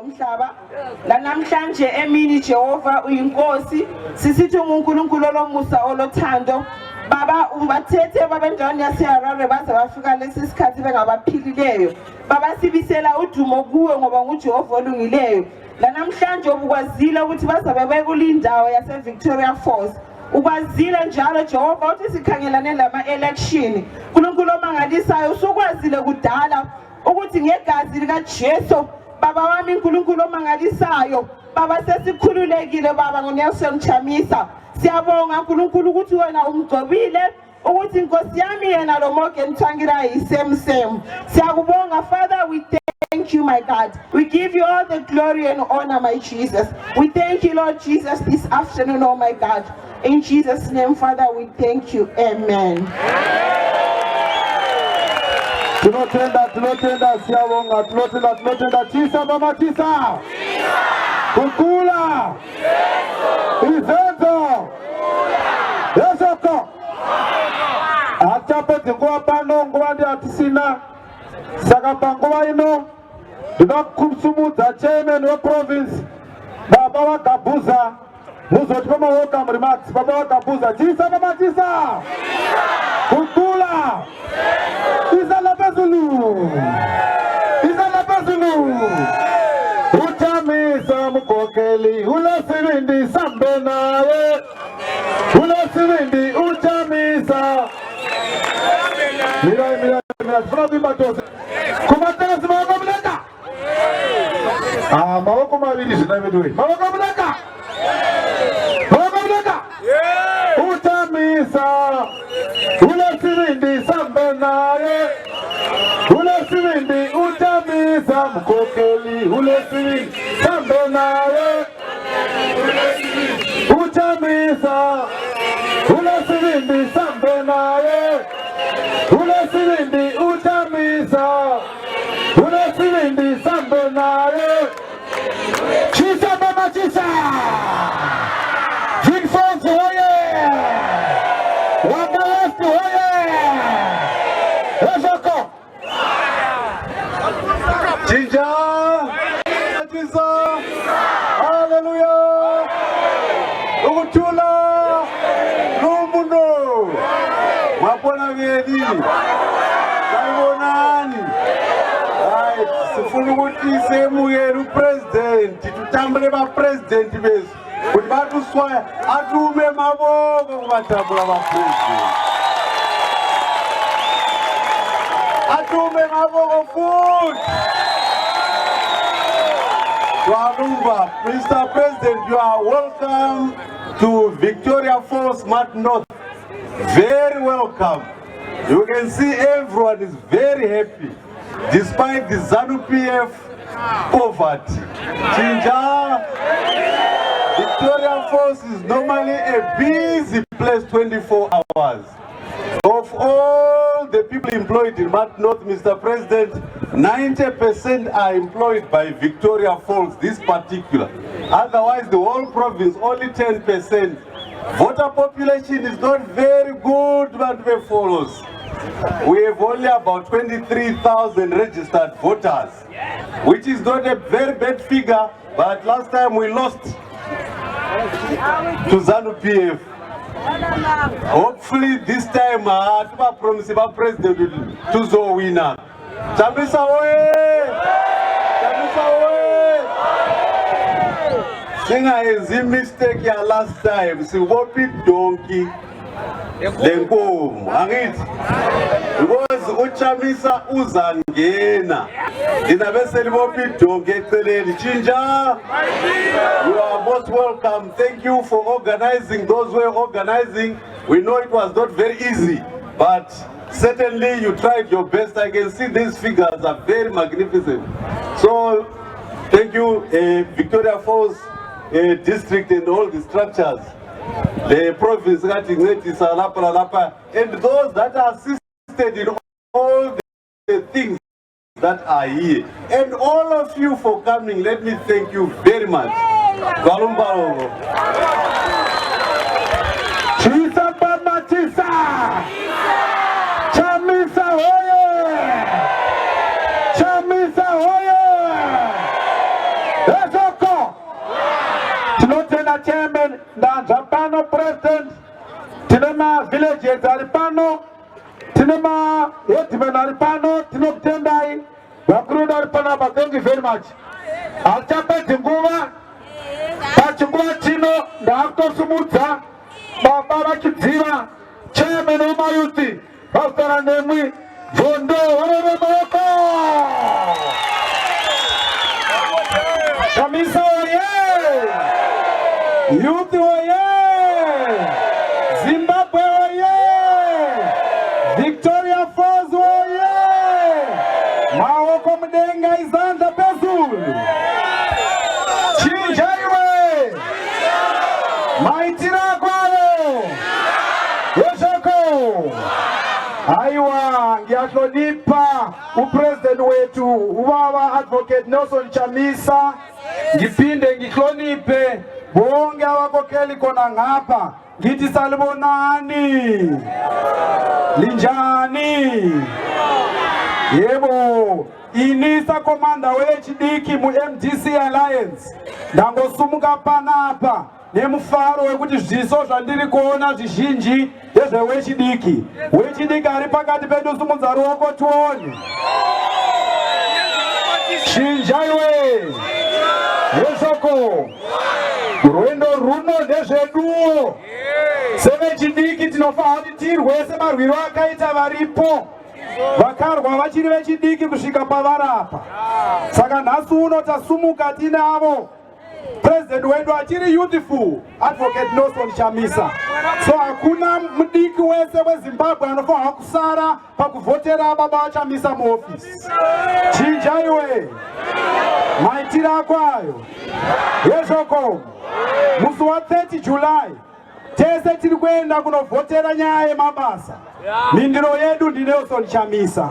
omhlaba lanamhlanje emini Jehova uyinkosi sisithi uNkulunkulu lomusa olothando baba ubathethe babendaweni yaseHarare baze bafika lesi sikhathi bengabaphilileyo baba sibisela udumo kuwe ngoba nguJehova olungileyo lanamhlanje ubukwazile ukuthi bazabe bekulindawo yase Victoria Falls ukwazile njalo Jehova uthi sikhangelane lama election uNkulunkulu omangalisayo usukwazile kudala ukuthi ngegazi lika Jesu baba wami uNkulunkulu omangalisayo baba sesikhululekile baba ngoNelson Chamisa siyabonga uNkulunkulu ukuthi wena umgcobile ukuthi inkosi yami yena lo Morgan Tsvangira same siyakubonga Father we thank you my God we give you all the glory and honor my Jesus we thank you Lord Jesus this afternoon oh my God in Jesus name Father we thank you amen. Tunotenda siyabonga tunotenda chisa mama chisa kukula izenzo yesoko achapeti nguwa pano nguwa ndi atisina saka nguwa ino ndinakusumudza chairman we province baba wagabuza muzoti kama welcome remarks baba wagabuza chisa mama chisa kukula Izala Bazulu Uchamisa mukokeli Ulasirindi sambe nawe Ulasirindi uchamisa Mira Funa bimba tose Kumatana si mawaka muleka Mawaka mawili sinamidui Mawaka muleka Uchamisa Ulasirindi sambe nawe Ulasirindi uchamisa mkokeli Ulasirindi sambe nawe Uchamisa Ulasirindi sambe nawe Ulasirindi uchamisa Ulasirindi sambe nawe Chisa mama chisa Jinfonsi hoye Wakalasti hoye Eshoko Jinja Chisa Hallelujah Ukutula Lumuno Mapona viedi Kaibonani Sifunu kuti semu yeru president Tutambule ba president besu Kuti batu swaya atume maboko kubatambula ba president Atume maboko food Walumba, Mr. President, you are welcome to Victoria Falls, Smart North. Very welcome. You can see everyone is very happy, despite the ZANU-PF poverty. Chinja, Victoria Falls is normally a busy place 24 hours. Of all the people employed in Smart North, Mr. President, 90% are employed by Victoria Falls, this particular. Otherwise, the whole province, only 10%. Voter population is not very good, but we follows. We have only about 23,000 registered voters, which is not a very bad figure, but last time we lost to ZANU-PF. Hopefully this time, I promise the president to the winner. Chamisa oye! Chamisa oye! Singa is a mistake ya last time. Si wopi donkey. Lenko, angit. Because uchamisa uzangena. Dinabeseli wopi donkey teleli. Chinja, you are most welcome. Thank you for organizing. Those who were organizing, we know it was not very easy, but certainly you tried your best. I can see these figures are very magnificent. So, thank you, Victoria Falls district and all the structures, the province, and those that are assisted in all the things that are here. And all of you for coming, let me thank you very much. Chisa Mama Chisa! Chamisa hoye! Chamisa hoye! pano president, tinema villages ali pano, tinema headmen ali pano, tinokutendai, vakuru ali pano apa, thank you very much. Alchapa tinguva, pachinguva chino, ndaakutosumudza, baba vachidziva, chairman wemayuthi, Pastor Nemwi, Vondo, Maoko! Chamisa oye! Youth oye! Zimbabwe oye! Victoria Falls oye! Maoko mdenga izanda pezulu! Chinjaiwe! Maitira kwalo! Yoshoko! Aiwa, ngiyahlonipha upresident wethu ubaba advocate Nelson Chamisa, ngiphinde ngihloniphe bonke abakokheli khona ngapha, ngithi salibonani linjani. Yebo, inisa commander weHDiki mu MDC Alliance ndangosumuka panapa nemufaro wekuti zviso zvandiri kuona zvizhinji ndezveWHDiki. WHDiki ari pakati pedu, simudza ruoko tuone. Shinjaiwe yeshoko rwendo runo ndezveduo. SeveChidiki tinofanira kuti tirwese marwiro akaita varipo vakarwa vachiri veChidiki kusvika pavarapa. Saka nhasi uno tasumuka tinavo president wedu achiri youthful advocate Nelson Chamisa. So hakuna mudiki wese weZimbabwe anofanira kusara pakuvhotera baba vaChamisa muofisi. Chinjaiwe maitira kwayo yeshoko musi wa 30 July tese tiri kuenda kunovhotera nyaya yemabasa. Mindiro yedu ndi Nelson Chamisa.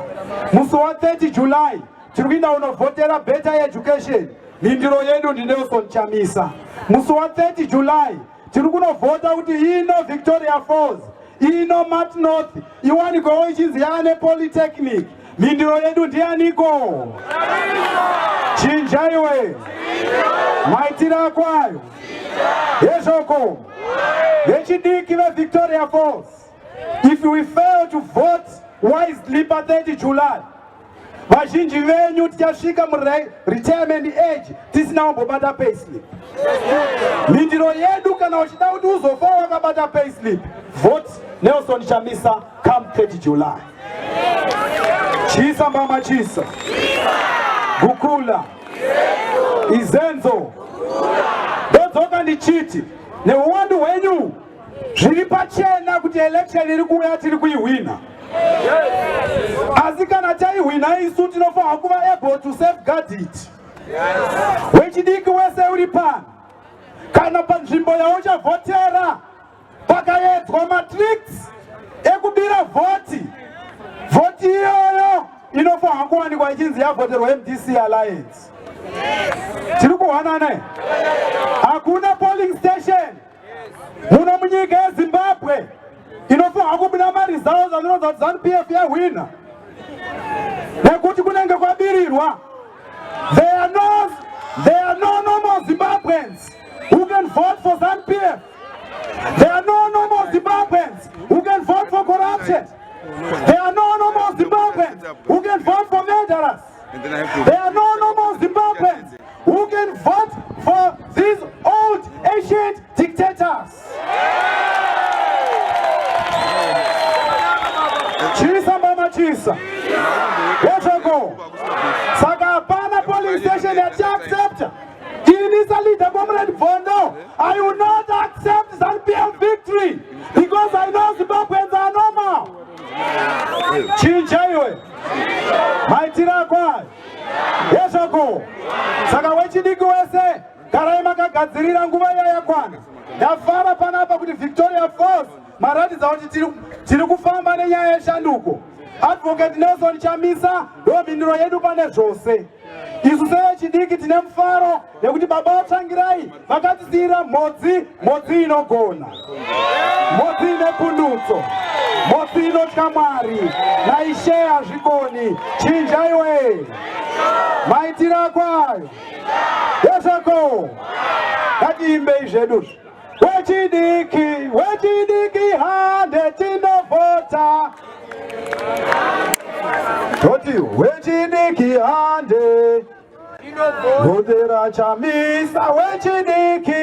Musi wa 30 July tiri kuenda kunovhotera better education. Mindiro yedu ndi Nelson Chamisa. Musi wa 30 July tiri kunovhota kuti ino Victoria Falls, ino Mart North iwanikwewo ichinziyane Polytechnic. Mindiro yedu ndianiko? Chinjaiwe maitira kwayo yeshoko veChidiki veVictoria Falls. If we fail to vote wisely pa 30 July, vazhinji venyu tichasvika retirement age tisina kumbobata payslip. Mindiro yedu kana uchida kuti uzofa wakabata payslip, vote Nelson Chamisa come 30 July. Chisa mama chisa Gukula Izenzo Dodzoka ndichiti neuwandu wenyu zviri pachena kuti election iri kuuya tiri kuiwina. Asi kana taiwina isu tinofanira kuva able to safeguard it. WeChidiki wese uri pano kana panzvimbo yauchavhotera pakaedzwa matricks ekubira vhoti, vhoti iyoyo inofanira kuwanikwa ichinzi yavhoterwa MDC Alliance. Tiri kuwanana? Hakuna polling station muno munyika yeZimbabwe inofanira kubuda maresults anoratidza kuti ZANU-PF yawina nekuti kunenge kwabirirwa. There are no normal Zimbabweans who can vote for ZANU-PF. There are no normal Zimbabweans who can vote for corruption. There are no normal Zimbabweans who can vote for murderers. There are no normal Zimbabweans who can vote for these old ancient dictators. Chisa mama chisa yeshoko saka hapana polling station yachiaccepta. Inisa leader Comrade Vondo, I will not accept ZANU-PF victory because I know Zimbabweans are normal. Chinjaiwe maitira kwayo yeshoko saka WeChidiki wese garai makagadzirira nguva iya yakwana. Ndafara panapa kuti Victoria Falls maratidza kuti tiri kufamba nenyaya yeshanduko. Advocate Nelson Chamisa ndo mindiro yedu pane zvose. Isu seveChidiki tine mufaro nekuti baba vaTsvangirai vakatisiyira mhodzi inogona, mhodzi ine pundutso, mhodzi inotya Mwari naIshe hazvikoni. Chinjaiwe maitira kwayo yeshoko ngatiimbei zvedu wechidiki hande tinovota. Toti wechidiki hande Votera Chamisa, wechidiki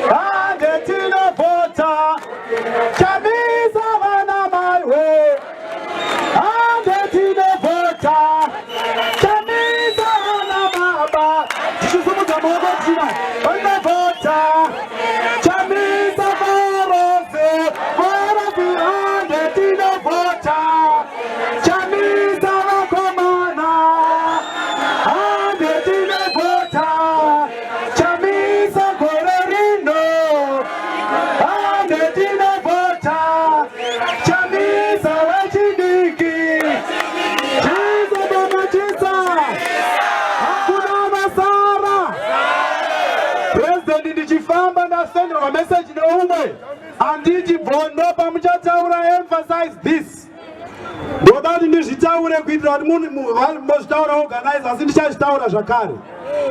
hande tinovota. Chamisa vana my way hande tinovota. Chamisa vana baba tishisumuza mungo tina vanavota. Chamisa vorose hande tinovota. Chamisa vakomana hande tinovota. Chamisa gorerino hande tinovota. Chamisa wechidiki chiza baba chiza hakuna masara. President ndichifamba ndasendera ma message neumwe andichibvondo pamuchataura emphasize this. Ndoda kuti ndizvitaure kuitira kuti munhu mozvitaura organize asi ndichazvitaura zvakare.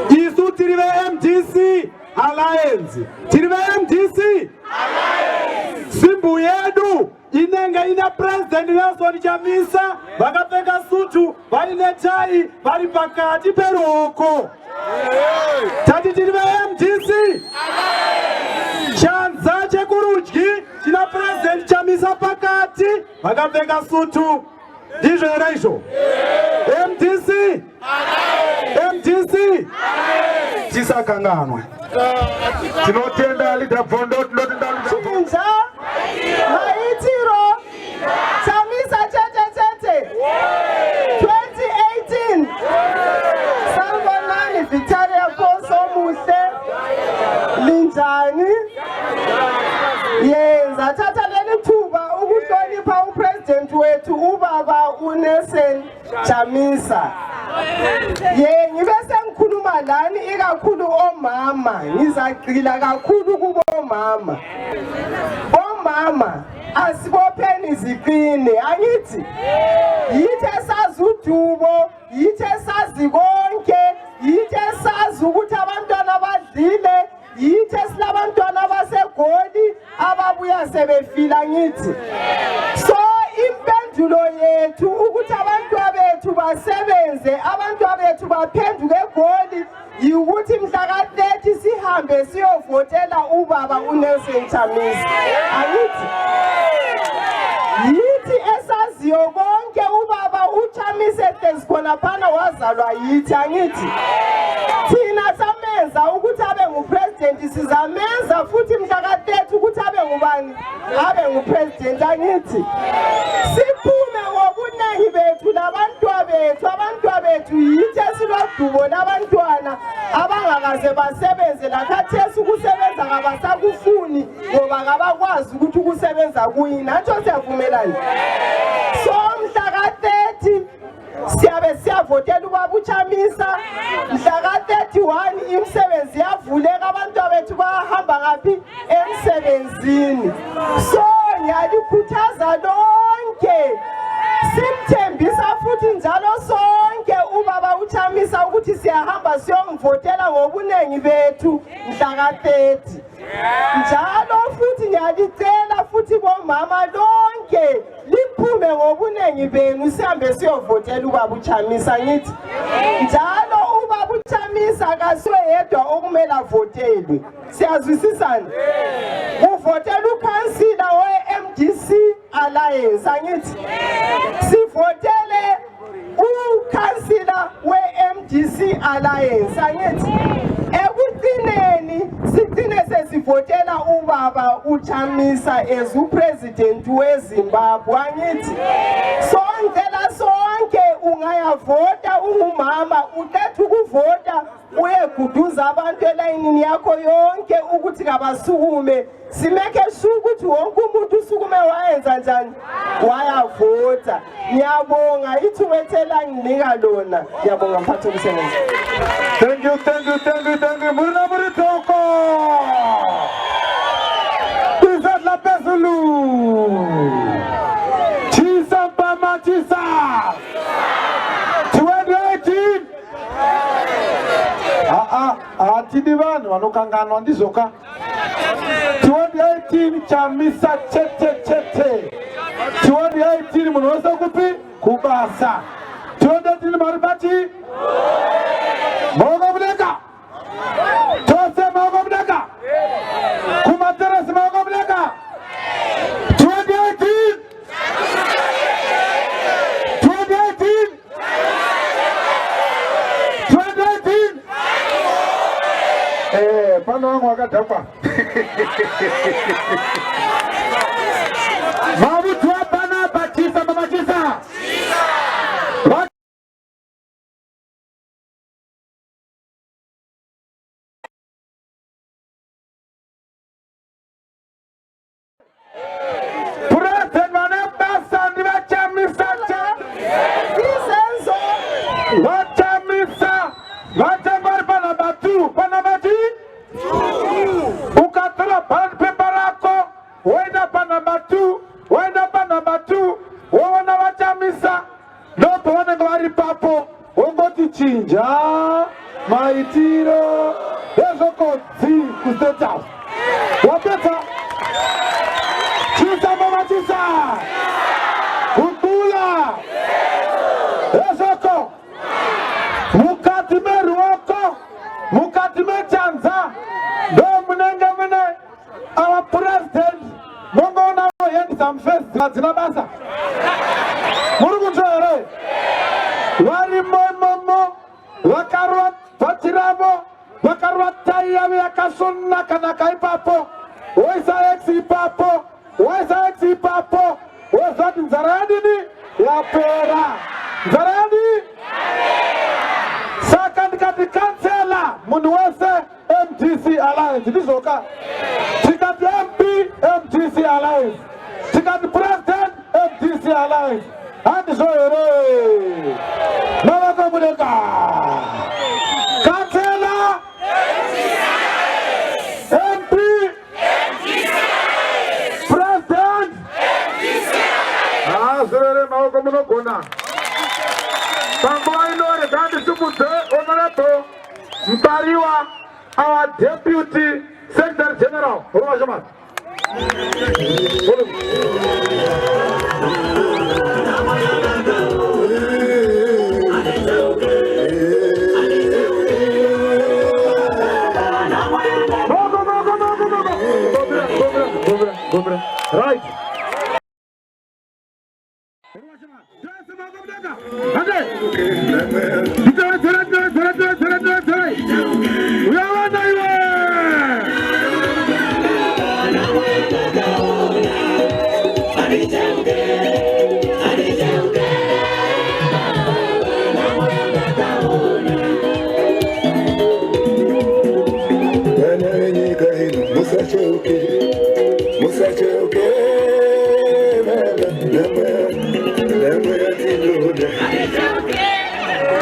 Isu tiri veMDC Alliance. Tiri veMDC Alliance. Simbu yedu inenge ina President Nelson Chamisa vakapfeka sutu vari netai vari pakati peroko. Tati tiri veMDC Alliance. Chanza chekurudyi china President Chamisa pakati vakapfeka sutu. Ndizvo here izvo? MDC Alliance. MDC Alliance. Tisakanganwe. Tinotenda leader Bvondo, tinotenda Chinja maitiro Chamisa chete 2018 Sanibonani Victoria Poso Muhle linjani. Yenza thatha leli thuba ukuhlonipha upresident wethu ubaba uNelson Chamisa. Ngibe sengikhuluma lani ikakhulu omama, ngizagcila kakhulu kubo omama. Omama asibopheni iziqine, angithi yithi esazi udubo, yithi esazi konke, yithi esazi ukuthi abantwana badlile, yithi esilabantwana abasegoli ababuya sebefila, ngithi so impendulo yethu ukuthi abantwana bethu basebenze, abantwana bethu baphenduke egoli, yikuthi mhla ka-30 sihambe siyovotela ubaba uNelson Chamisa. Angithi yithi esaziyo konke ubaba uChamisa ehlezi khona phana wazalwa yithi, angithi thina samenza ukuthi abe ngupresident, sizamenza futhi mhla ka-30 ukuthi abe ngubani, abe ngupresident, angithi siphume ngobuningi bethu labantwana bethu. Abantwana bethu yithi esilodubo labantwana abangakaze basebenze, lakhathesi ukusebenza kabasakufuni ngoba kabakwazi ukuthi ukusebenza kuyini. Natsho siyavumelana. So mhla ka-30 siyabe siyavotela ubaba uChamisa. Mhla ka-31 imisebenzi yavuleka, abantwana bethu bahamba ngaphi emsebenzini. So ngiyalikhuthaza lonke, simthembisa futhi njalo sonke ubaba uChamisa ukuthi siyahamba siyomvotela ngobuningi bethu mhla ka-30. Njalo futhi ngiyalicela futhi bomama lonke liphume ngobuningi benu sihambe siyovotela ubaba uChamisa, ngithi njalo ubaba uChamisa akasiwe yedwa okumele avotelwe. Siyazwisisana? Uvotela ukhansila we-MDC Alliance, angithi sivotele ukhansila we-MDC Alliance, angithi ekugcineni sigcine sesivotela ubaba uChamisa as upresident weZimbabwe, angithi songela sonke ungayavota ungumama, uqeda ukuvota uyeguduza abantu elayinini yakho yonke ukuthi kabasukume, simeke sure ukuthi wonke umuntu usukume wayenza njani, wayavota. Ngiyabonga ithubethela nginika lona. Ngiyabonga mphathi omsebenzi. Thank you. Murna Muritoko. Tisa la Pesulu. Chisa Pama Chisa. 2018. Tidi vanhu vanokanganwa ndizoka 2018 Chamisa chete 2018 munhu wese kupi kubasa 2018 mari pati maoko mudeka tose maoko mudeka kumateresi maoko mudeka 2018 pano wangu wakadhakwa mavutu apana bachisa mamachisa President vanebasa ndivachamisa vachamisa vachangwari panamba 2 panamba 2 ukatora band paper rako woenda panamba 2 woona vachamisa ndopo vanenge vari papo wongoti chinja maitiro ezvokodzi kustate house wapedza chisa mamachisa kukula ezvoko mukati meruoko mukati mechanza ndo munenge mune our president mongoona handsome face dzina basa muri kunzwa here varimo imomo vakarwa bhachi ravo vakarwa tai yavo yakasvonakanaka ipapo woisa x ipapo wozvati nzara yadini yapera nzara yadini saka ndikati kansela munhu wese MDC Alliance ndizoka tikati MP MDC Alliance tikati president MDC Alliance handizvo here mavako mudeka kansela MP president zvirere maoko munogona panguva inore ngandisumudze honorable Mpariwa, our deputy secretary general. Right.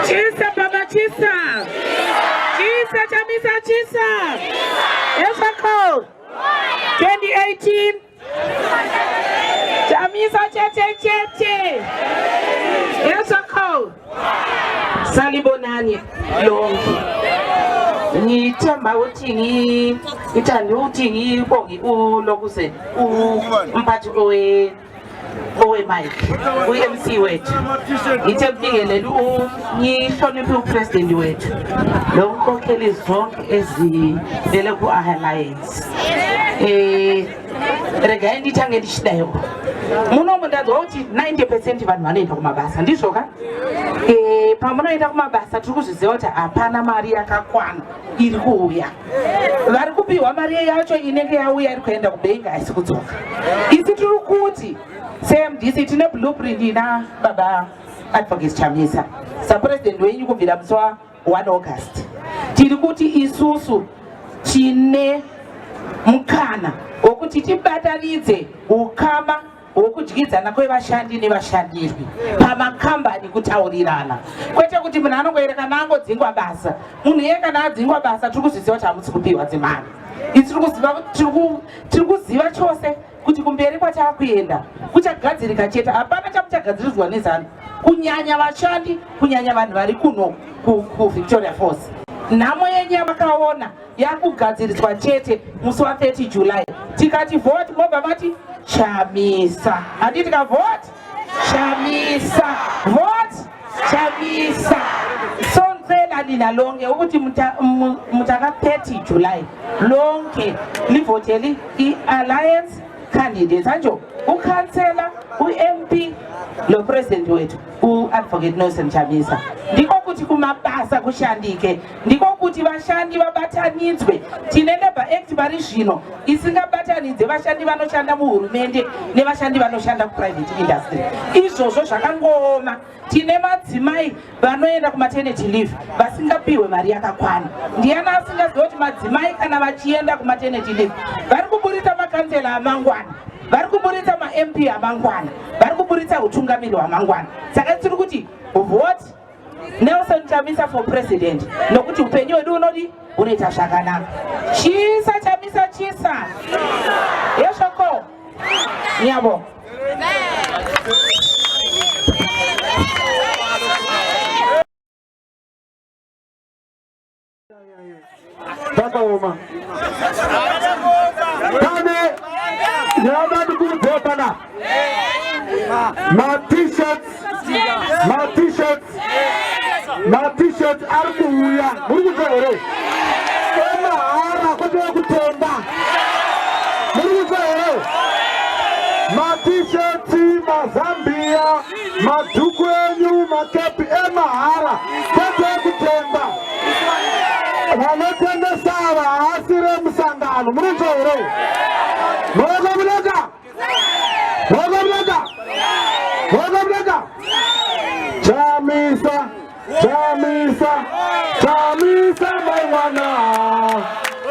Chisa Baba Chisa. Chisa Chamisa Chisa. Esako. 2018. Chamisa Chete. Esako. Salibonani longi. Ni chamba utingi itandi utingi bongi ulokuse umphathi owe Mike uMC wethu ithe kubingelele ngihloniphe upresident wethu lo nkokheli zonke ezivele ku Alliance rega ndithi angendishidayo muno umuntu azothi 90% vanhu vanoenda kumabasa ndizvo ka pamunoenda kumabasa tiri kuzviziva kuti hapana mari yakakwana iri kuuya vari kupiwa mari yacho inenge yauya iri kuenda kubengi haisi kudzoka isi tiri kuti CMDC tine blueprint ina baba advocate Chamisa sapresident wenyu kubvira musi wa 1 August tiri kuti isusu tine mukana wokuti tibatanidze ukama wokudyidzana kwevashandi nevashandirwi pamakambani kutaurirana kwete kuti munhu anongoerekana angodzingwa basa munhu iye kana adzingwa basa tiri kuzviziva kuti hamusi kupiwa dzimari isi tiri kuziva chose kuti kumberi kwatakuenda kuchagadzirika chete hapana chamuchagadzirizwa nezano kunyanya vashandi kunyanya vanhu vari kuno kuVictoria Falls nhamo yenyu yamakaona yakugadziriswa chete musi wa30 July. Tikati vote mobva mati Chamisa. Handiti tikavhoti Chamisa, vote Chamisa. Sonzela nina lonke ukuthi mutaka 30 July lonke livoteli i-alliance candidates anjo ukhansela u-MP lo president wethu u-advocate Nelson Chamisa. Ndiko kuti kumabasa kushandike, ndiko kuti vashandi vabatanidzwe. Tine Labour Act vari zvino isingabatanidze vashandi vanoshanda muhurumende nevashandi vanoshanda kuprivate industry. Izvozvo zvakangooma. Tine madzimai vanoenda kumaternity leave vasingapiwe mari yakakwana. Ndiani asingaziva kuti madzimai kana vachienda kumaternity leave vari kuburitsa makansela amangwana, vari kuburitsa ma-MP amangwana, vari kuburitsa utungamiri hwamangwana. Saka tiri kuti vote Nelson Chamisa for president nokuti upenyu hwedu unodi unoita zvakanaka. Chisa Chamisa, chisa yeshoko nyabo. Takaoma kane yaba ndikubhepana ma t-shirts ari kuuya muri kuteere emahara kwete kutemba muri kuteere ma t-shirts, mazambia, madhuku enyu, makepi emahara kwete kutemba vanotengesa vaasire musangano muri kuteere mokamuleka Chamisa, Chamisa, Chamisa, my wana.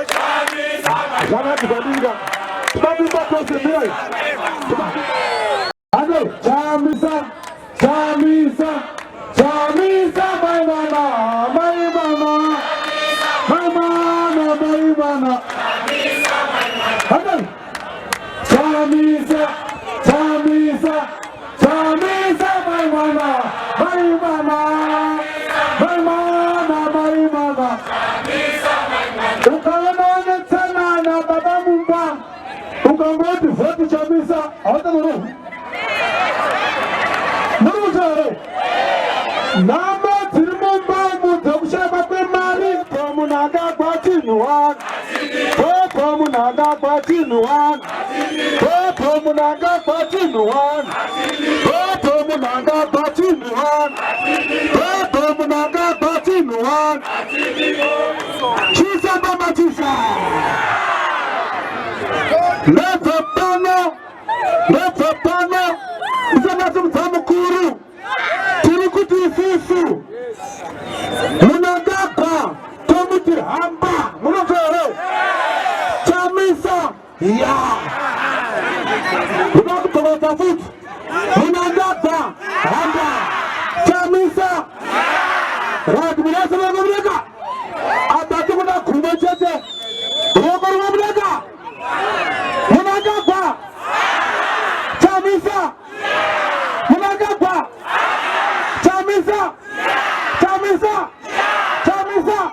Chamisa, Chamisa, Chamisa, Chamisa, my wana, my wana, my wana, my wana. Chamisa, Chamisa, Chamisa, my wana. Ukaona tena na baba mumba ukangoti vote Chamisa hata muru namba tirimumba mutakushaba kwemari pomunaga kwatinuwan pomunaga kwatinuwan pomunaga kwatinuwan pomunaga kwatinuwan pomunaga kwatinuwan chisa mama chisa Leva pano mzangazi mtamukuru turikuti isusu munagapa tomuti hamba munofere Chamisa ya munakutogota futu munagapa hamba Chamisa rati munasa munaka abati muna kumachete rokoro munaka munagapa Chamisa munagapa Chamisa Chamisa Chamisa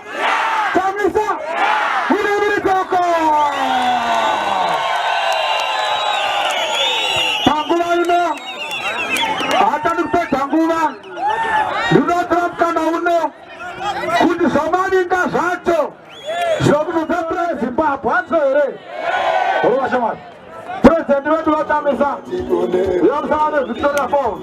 Chamisa munabirikoko tanguva ino hata nikupe tanguva ndinotrapkana uno kuti zvomaninga zvacho zvokuzopepura Zimbabwe hanzo here ovashamwari President wetu wa Chamisa, Victoria Falls.